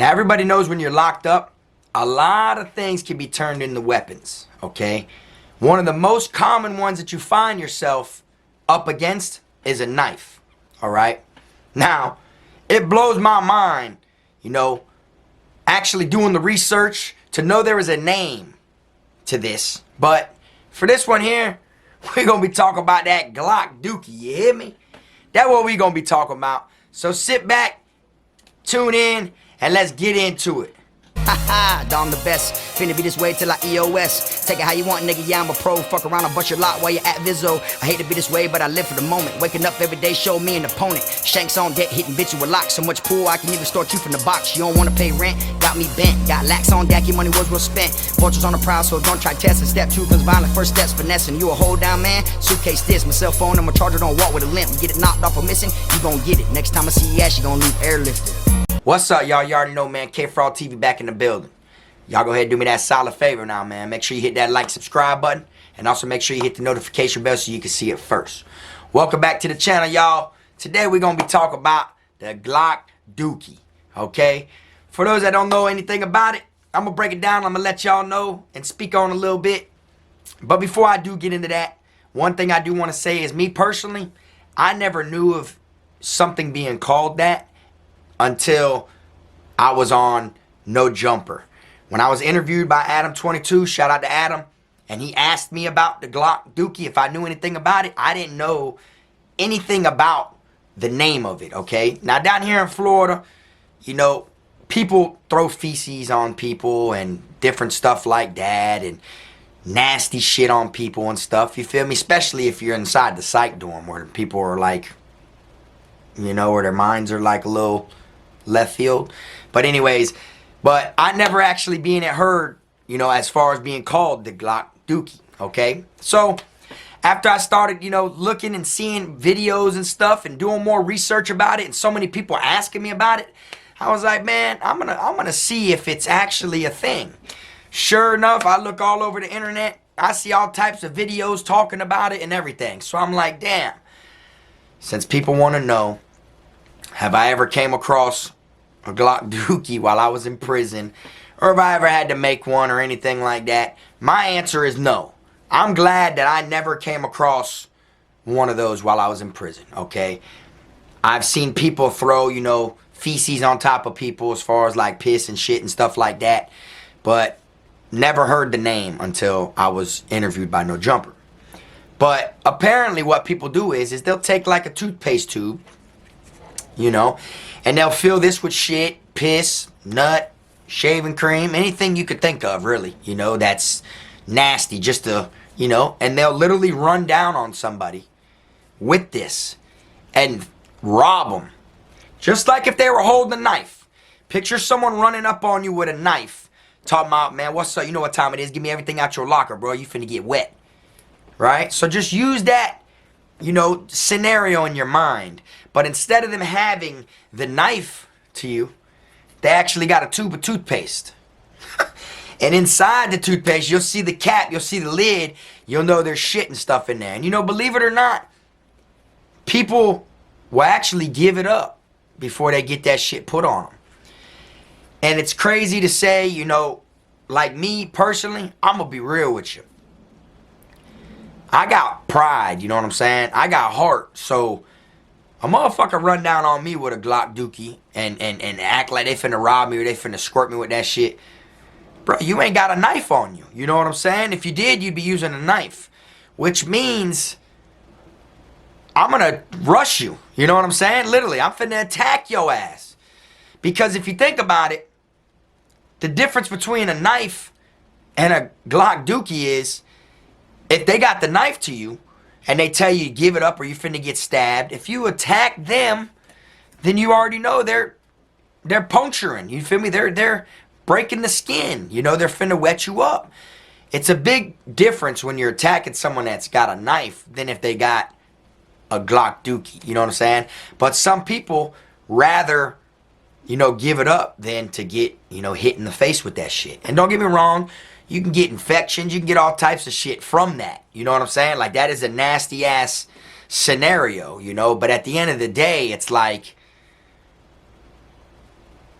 Now, everybody knows when you're locked up, a lot of things can be turned into weapons, okay? One of the most common ones that you find yourself up against is a knife, all right? Now, it blows my mind, you know, actually doing the research to know there is a name to this. But for this one here, we're going to be talking about that Glock Dookie, you hear me? That's what we're going to be talking about. So sit back, tune in, and let's get into it. Haha, Dom the best. Finna be this way till I EOS. Take it how you want, nigga. Yeah, I'm a pro. Fuck around, I'll bust your lot while you're at Vizzo. I hate to be this way, but I live for the moment. Waking up every day, show me an opponent. Shanks on deck, hitting bitches with locks. So much pool, I can even start you from the box. You don't wanna pay rent, got me bent. Got lax on deck, your money was well spent. Vultures on the prowl, so don't try testing. Step two, cause violent first steps finessing. You a hold down man, suitcase this. My cell phone and my charger don't walk with a limp. Get it knocked off or missing, you gon' get it. Next time I see your ass, you gon' leave airlifted. What's up, y'all? You already know, man. Kfrogtv back in the building. Y'all go ahead and do me that solid favor now, man. Make sure you hit that like, subscribe button. And also make sure you hit the notification bell so you can see it first. Welcome back to the channel, y'all. Today we're going to be talking about the Glock Dookie, okay? For those that don't know anything about it, I'm going to break it down. I'm going to let y'all know and speak on a little bit. But before I do get into that, one thing I do want to say is me personally, I never knew of something being called that until I was on No Jumper. When I was interviewed by Adam22, shout out to Adam, and he asked me about the Glock Dookie, if I knew anything about it. I didn't know anything about the name of it, okay? Now, down here in Florida, you know, people throw feces on people and different stuff like that and nasty shit on people and stuff, you feel me? Especially if you're inside the psych dorm where people are like, you know, where their minds are like a little left field. But anyways, but I never actually heard, you know, as far as being called the Glock Dookie, okay? So, after I started, you know, looking and seeing videos and stuff and doing more research about it and so many people asking me about it, I was like, man, I'm gonna see if it's actually a thing. Sure enough, I look all over the internet. I see all types of videos talking about it and everything. So I'm like, damn. Since people want to know, have I ever came across a Glock Dookie while I was in prison, or if I ever had to make one or anything like that? My answer is no. I'm glad that I never came across one of those while I was in prison, okay? I've seen people throw, you know, feces on top of people as far as like piss and shit and stuff like that, but never heard the name until I was interviewed by No Jumper. But apparently what people do is they'll take like a toothpaste tube, you know, and they'll fill this with shit, piss, nut, shaving cream, anything you could think of, really, you know, that's nasty, just to, you know, and they'll literally run down on somebody with this and rob them. Just like if they were holding a knife. Picture someone running up on you with a knife, talking about, man, what's up, you know what time it is, give me everything out your locker, bro, you finna get wet, right? So just use that, you know, scenario in your mind. But instead of them having the knife to you, they actually got a tube of toothpaste. And inside the toothpaste, you'll see the cap, you'll see the lid, you'll know there's shit and stuff in there. And you know, believe it or not, people will actually give it up before they get that shit put on them. And it's crazy to say, you know, like me personally, I'm gonna be real with you. I got pride, you know what I'm saying? I got heart, so a motherfucker run down on me with a Glock Dookie and act like they finna rob me or they finna squirt me with that shit. Bro, you ain't got a knife on you. You know what I'm saying? If you did, you'd be using a knife. Which means I'm gonna rush you. You know what I'm saying? Literally, I'm finna attack your ass. Because if you think about it, the difference between a knife and a Glock Dookie is if they got the knife to you, and they tell you to give it up or you're finna get stabbed, if you attack them, then you already know they're puncturing. You feel me? They're breaking the skin. You know, they're finna wet you up. It's a big difference when you're attacking someone that's got a knife than if they got a Glock Dookie. You know what I'm saying? But some people rather, you know, give it up than to get, you know, hit in the face with that shit. And don't get me wrong, you can get infections, you can get all types of shit from that. You know what I'm saying? Like, that is a nasty ass scenario, you know? But at the end of the day, it's like,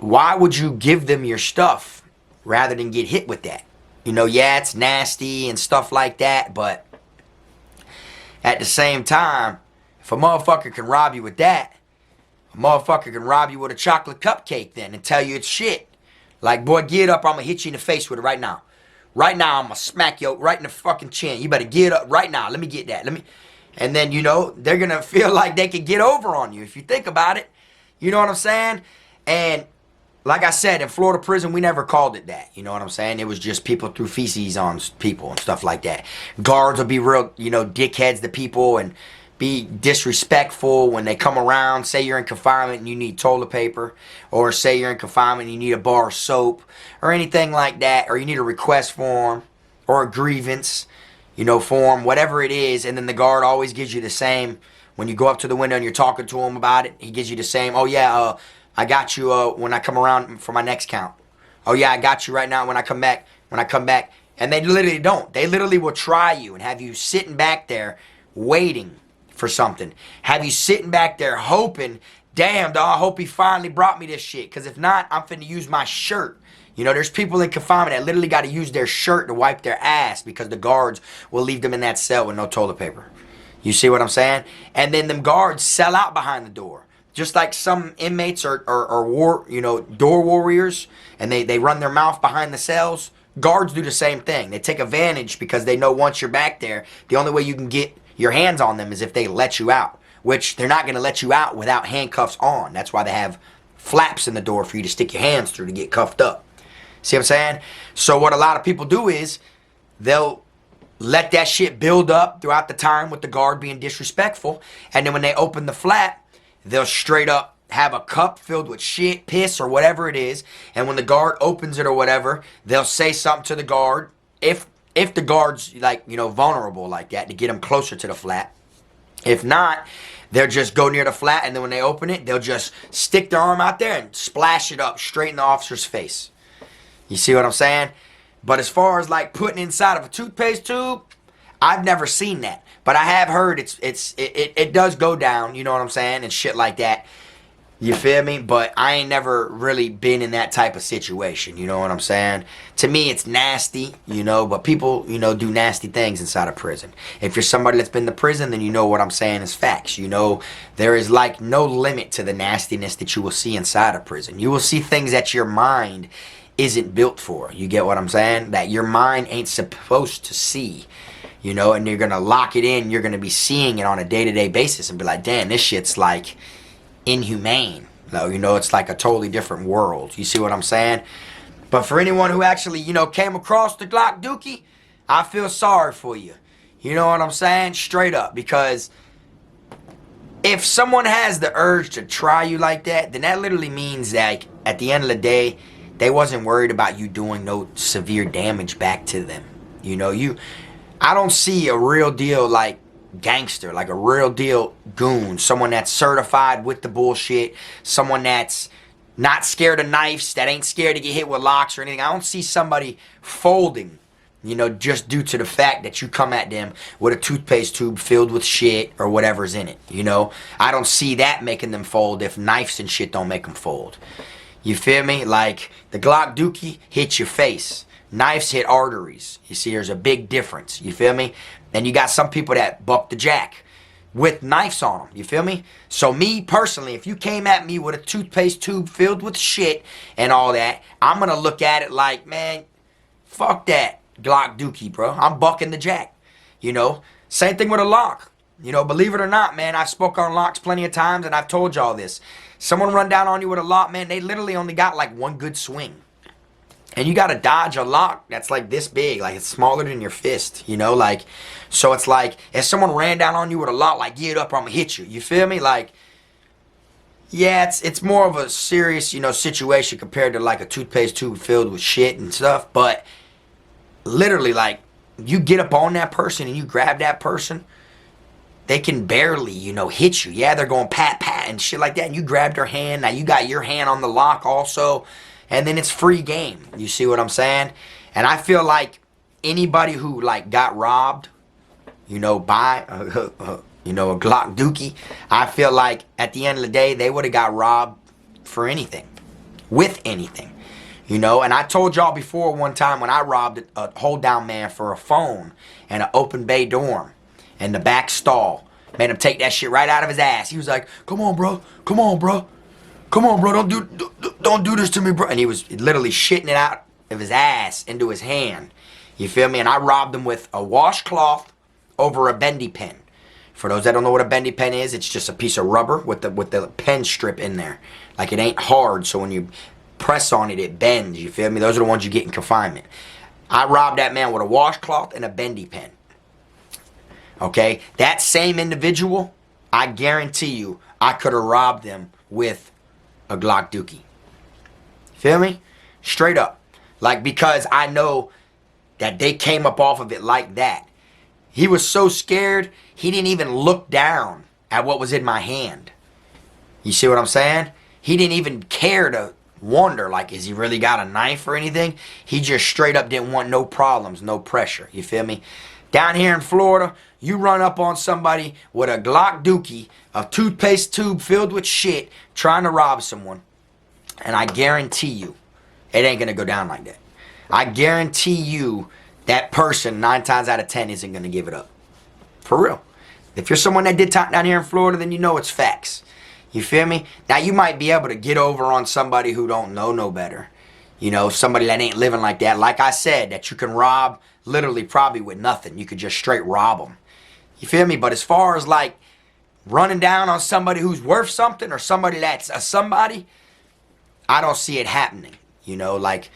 why would you give them your stuff rather than get hit with that? You know, yeah, it's nasty and stuff like that, but at the same time, if a motherfucker can rob you with that, a motherfucker can rob you with a chocolate cupcake then and tell you it's shit. Like, boy, get up or I'm gonna hit you in the face with it right now. Right now, I'm gonna smack you right in the fucking chin. You better get up right now. Let me get that. And then, you know, they're gonna feel like they can get over on you if you think about it. You know what I'm saying? And like I said, in Florida prison, we never called it that. You know what I'm saying? It was just people threw feces on people and stuff like that. Guards will be real, you know, dickheads to people and be disrespectful when they come around. Say you're in confinement and you need toilet paper. Or say you're in confinement and you need a bar of soap. Or anything like that. Or you need a request form. Or a grievance, you know, form. Whatever it is. And then the guard always gives you the same. When you go up to the window and you're talking to him about it, he gives you the same. Oh, yeah, I got you when I come around for my next count. Oh, yeah, I got you right now when I come back. And they literally don't. They literally will try you and have you sitting back there waiting for something. Have you sitting back there hoping, damn, dog, I hope he finally brought me this shit. Because if not, I'm finna use my shirt. You know, there's people in confinement that literally got to use their shirt to wipe their ass because the guards will leave them in that cell with no toilet paper. You see what I'm saying? And then them guards sell out behind the door. Just like some inmates are door warriors, and they run their mouth behind the cells. Guards do the same thing. They take advantage because they know once you're back there, the only way you can get your hands on them is if they let you out. Which they're not going to let you out without handcuffs on. That's why they have flaps in the door for you to stick your hands through to get cuffed up. See what I'm saying? So what a lot of people do is they'll let that shit build up throughout the time with the guard being disrespectful. And then when they open the flap, they'll straight up have a cup filled with shit, piss, or whatever it is. And when the guard opens it or whatever, they'll say something to the guard. If the guard's, like, you know, vulnerable like that, to get them closer to the flat. If not, they'll just go near the flat, and then when they open it, they'll just stick their arm out there and splash it up straight in the officer's face. You see what I'm saying? But as far as, like, putting inside of a toothpaste tube, I've never seen that. But I have heard it does go down, you know what I'm saying, and shit like that. You feel me? But I ain't never really been in that type of situation, you know what I'm saying? To me, it's nasty, you know, but people, you know, do nasty things inside of prison. If you're somebody that's been to prison, then you know what I'm saying is facts. You know, there is, like, no limit to the nastiness that you will see inside of prison. You will see things that your mind isn't built for. You get what I'm saying? That your mind ain't supposed to see. You know, and you're going to lock it in. You're going to be seeing it on a day-to-day basis and be like, damn, this shit's like inhumane. You know, it's like a totally different world. You see what I'm saying? But for anyone who actually, you know, came across the Glock Dookie, I feel sorry for you. You know what I'm saying? Straight up. Because if someone has the urge to try you like that, then that literally means that at the end of the day, they wasn't worried about you doing no severe damage back to them. You know, I don't see a real deal, like, gangster, like a real deal goon, someone that's certified with the bullshit, someone that's not scared of knives, that ain't scared to get hit with locks or anything. I don't see somebody folding, you know, just due to the fact that you come at them with a toothpaste tube filled with shit or whatever's in it, you know. I don't see that making them fold if knives and shit don't make them fold. You feel me? Like, the Glock Dookie hits your face. Knives hit arteries. You see, there's a big difference. You feel me? And you got some people that buck the jack with knives on them. You feel me? So me, personally, if you came at me with a toothpaste tube filled with shit and all that, I'm going to look at it like, man, fuck that Glock Dookie, bro. I'm bucking the jack. You know? Same thing with a lock. You know, believe it or not, man, I've spoke on locks plenty of times, and I've told y'all this. Someone run down on you with a lock, man, they literally only got like one good swing. And you got to dodge a lock that's like this big, like it's smaller than your fist, you know, like, so it's like, if someone ran down on you with a lock, like, get up, I'm gonna hit you, you feel me? Like, yeah, it's more of a serious, you know, situation compared to like a toothpaste tube filled with shit and stuff, but literally, like, you get up on that person and you grab that person, they can barely, you know, hit you. Yeah, they're going pat, pat and shit like that, and you grab their hand, now you got your hand on the lock also. And then it's free game. You see what I'm saying? And I feel like anybody who, like, got robbed, you know, by, you know, a Glock Dookie, I feel like at the end of the day, they would have got robbed for anything. with anything. You know, and I told y'all before one time when I robbed a hold down man for a phone and an open bay dorm and the back stall. Made him take that shit right out of his ass. He was like, come on, bro. Come on, bro. Come on, bro. Don't do this to me, bro. And he was literally shitting it out of his ass into his hand. You feel me? And I robbed him with a washcloth over a bendy pen. For those that don't know what a bendy pen is, it's just a piece of rubber with the pen strip in there. Like, it ain't hard, so when you press on it, it bends. You feel me? Those are the ones you get in confinement. I robbed that man with a washcloth and a bendy pen. Okay? That same individual, I guarantee you, I could have robbed them with a Glock Dookie. Feel me? Straight up. Like, because I know that they came up off of it like that. He was so scared, he didn't even look down at what was in my hand. You see what I'm saying? He didn't even care to wonder, like, is he really got a knife or anything? He just straight up didn't want no problems, no pressure. You feel me? Down here in Florida, you run up on somebody with a Glock Dookie, a toothpaste tube filled with shit, trying to rob someone. And I guarantee you, it ain't going to go down like that. I guarantee you, that person, 9 times out of 10, isn't going to give it up. For real. If you're someone that did time down here in Florida, then you know it's facts. You feel me? Now, you might be able to get over on somebody who don't know no better. You know, somebody that ain't living like that. Like I said, that you can rob literally probably with nothing. You could just straight rob them. You feel me? But as far as like running down on somebody who's worth something or somebody that's a somebody, I don't see it happening. You know, like,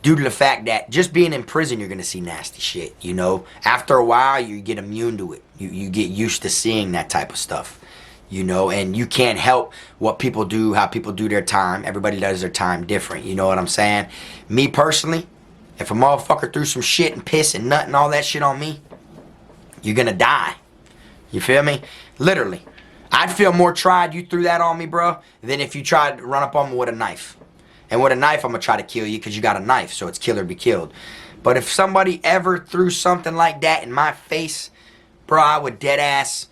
due to the fact that just being in prison, you're going to see nasty shit, you know. After a while, you get immune to it. You get used to seeing that type of stuff, you know. And you can't help what people do, how people do their time. Everybody does their time different, you know what I'm saying? Me personally, if a motherfucker threw some shit and piss and nut and all that shit on me, you're going to die. You feel me? Literally. I'd feel more tried you threw that on me, bro, than if you tried to run up on me with a knife. And with a knife, I'm going to try to kill you because you got a knife, so it's kill or be killed. But if somebody ever threw something like that in my face, bro, I would dead ass,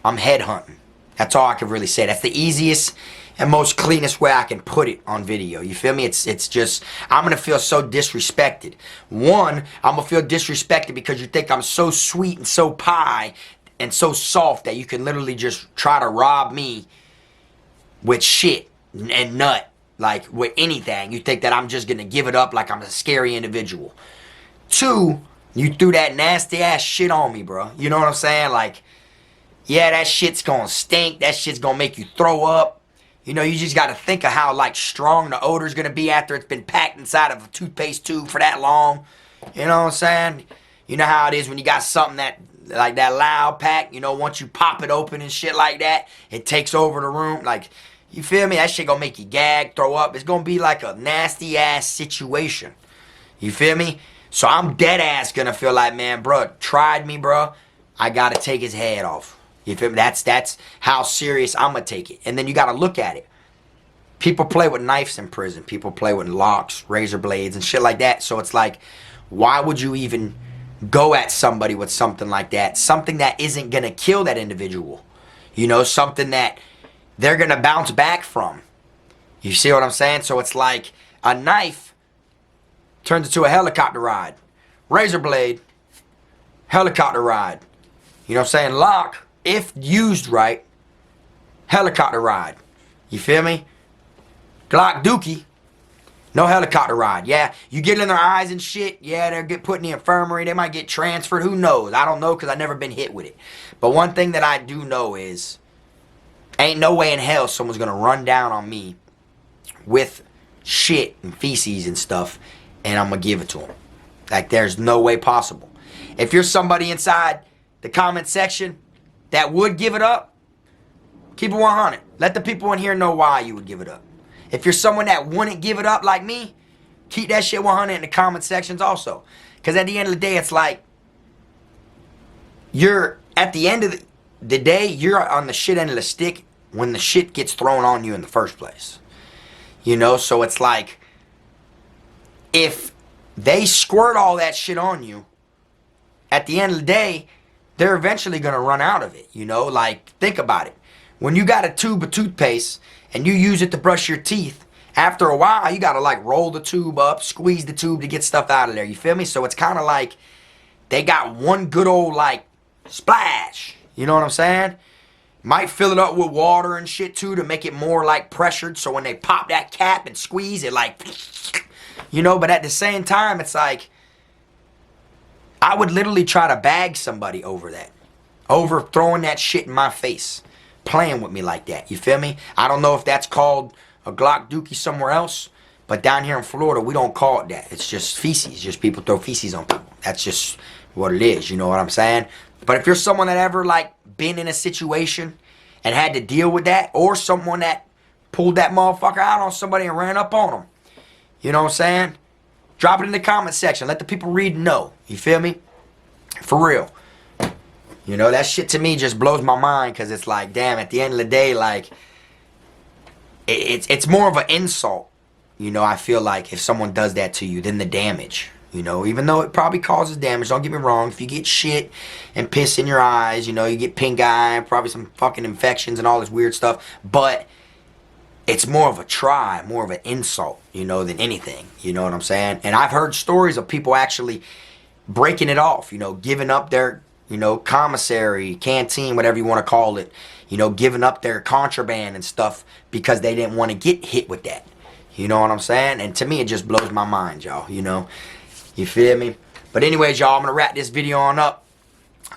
I'm headhunting. That's all I can really say. That's the easiest and most cleanest way I can put it on video. You feel me? It's just, I'm going to feel so disrespected. One, I'm going to feel disrespected because you think I'm so sweet and so pie and so soft that you can literally just try to rob me with shit and nut, like with anything. You think that I'm just gonna give it up like I'm a scary individual. Two, you threw that nasty ass shit on me, bro. You know what I'm saying? Like, yeah, that shit's gonna stink. That shit's gonna make you throw up. You know, you just gotta think of how like strong the odor's gonna be after it's been packed inside of a toothpaste tube for that long. You know what I'm saying? You know how it is when you got something that like that loud pack. You know, once you pop it open and shit like that, it takes over the room. Like, you feel me? That shit gonna make you gag, throw up. It's gonna be like a nasty ass situation. You feel me? So I'm dead ass gonna feel like, man, bro, tried me, bro. I gotta take his head off. You feel me? That's how serious I'm gonna take it. And then you gotta look at it. People play with knives in prison. People play with locks, razor blades, and shit like that. So it's like, why would you even go at somebody with something like that? Something that isn't gonna kill that individual. You know, something that they're going to bounce back from. You see what I'm saying? So it's like a knife turns into a helicopter ride. Razor blade, helicopter ride. You know what I'm saying? Lock, if used right, helicopter ride. You feel me? Glock Dookie, no helicopter ride. Yeah, you get in their eyes and shit. Yeah, they'll get put in the infirmary. They might get transferred. Who knows? I don't know because I've never been hit with it. But one thing that I do know is ain't no way in hell someone's gonna run down on me with shit and feces and stuff and I'm gonna give it to them. Like, there's no way possible. If you're somebody inside the comment section that would give it up, keep it 100. Let the people in here know why you would give it up. If you're someone that wouldn't give it up like me, keep that shit 100 in the comment sections also. Because at the end of the day, it's like, you're, at the end of the day, you're on the shit end of the stick when the shit gets thrown on you in the first place. You know, so it's like, if they squirt all that shit on you, at the end of the day, they're eventually going to run out of it. You know, like, think about it. When you got a tube of toothpaste and you use it to brush your teeth, after a while, you gotta like roll the tube up, squeeze the tube to get stuff out of there. You feel me? So it's kind of like they got one good old like splash. You know what I'm saying? Might fill it up with water and shit too to make it more like pressured. So when they pop that cap and squeeze it, like, you know. But at the same time, it's like I would literally try to bag somebody over that, over throwing that shit in my face, playing with me like that. You feel me? I don't know if that's called a Glock Dookie somewhere else, but down here in Florida, we don't call it that. It's just feces. Just people throw feces on people. That's just what it is. You know what I'm saying? But if you're someone that ever like been in a situation and had to deal with that, or someone that pulled that motherfucker out on somebody and ran up on them, you know what I'm saying? Drop it in the comment section. Let the people read and know. You feel me? For real. You know, that shit to me just blows my mind, because it's like, damn, at the end of the day, like, it's more of an insult, you know, I feel like, if someone does that to you than the damage, you know, even though it probably causes damage. Don't get me wrong. If you get shit and piss in your eyes, you know, you get pink eye, probably some fucking infections and all this weird stuff, but it's more of a try, more of an insult, you know, than anything, you know what I'm saying? And I've heard stories of people actually breaking it off, you know, giving up their, you know, commissary, canteen, whatever you want to call it, you know, giving up their contraband and stuff because they didn't want to get hit with that. You know what I'm saying? And to me, it just blows my mind, y'all, you know. You feel me? But anyways, y'all, I'm going to wrap this video on up.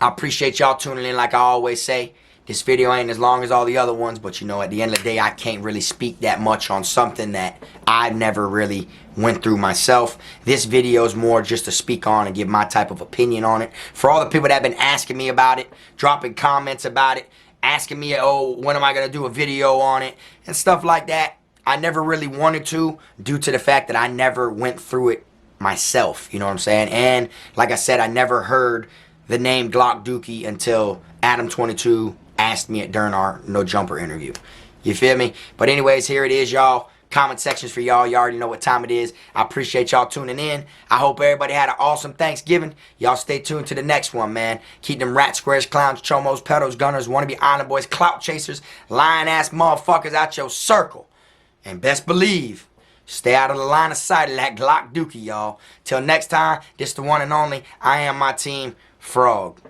I appreciate y'all tuning in like I always say. This video ain't as long as all the other ones, but you know, at the end of the day, I can't really speak that much on something that I never really went through myself. This video is more just to speak on and give my type of opinion on it. For all the people that have been asking me about it, dropping comments about it, asking me, oh, when am I going to do a video on it, and stuff like that, I never really wanted to, due to the fact that I never went through it myself, you know what I'm saying? And like I said, I never heard the name Glock Dookie until Adam22 asked me it during our No Jumper interview. You feel me? But anyways, here it is, y'all. Comment sections for y'all. You already know what time it is. I appreciate y'all tuning in. I hope everybody had an awesome Thanksgiving. Y'all stay tuned to the next one, man. Keep them rat squares, clowns, chomos, pedos, gunners, wannabe island boys, clout chasers, lying-ass motherfuckers out your circle. And best believe, stay out of the line of sight of that Glock Dookie, y'all. Till next time, this the one and only. I am my team, Frog.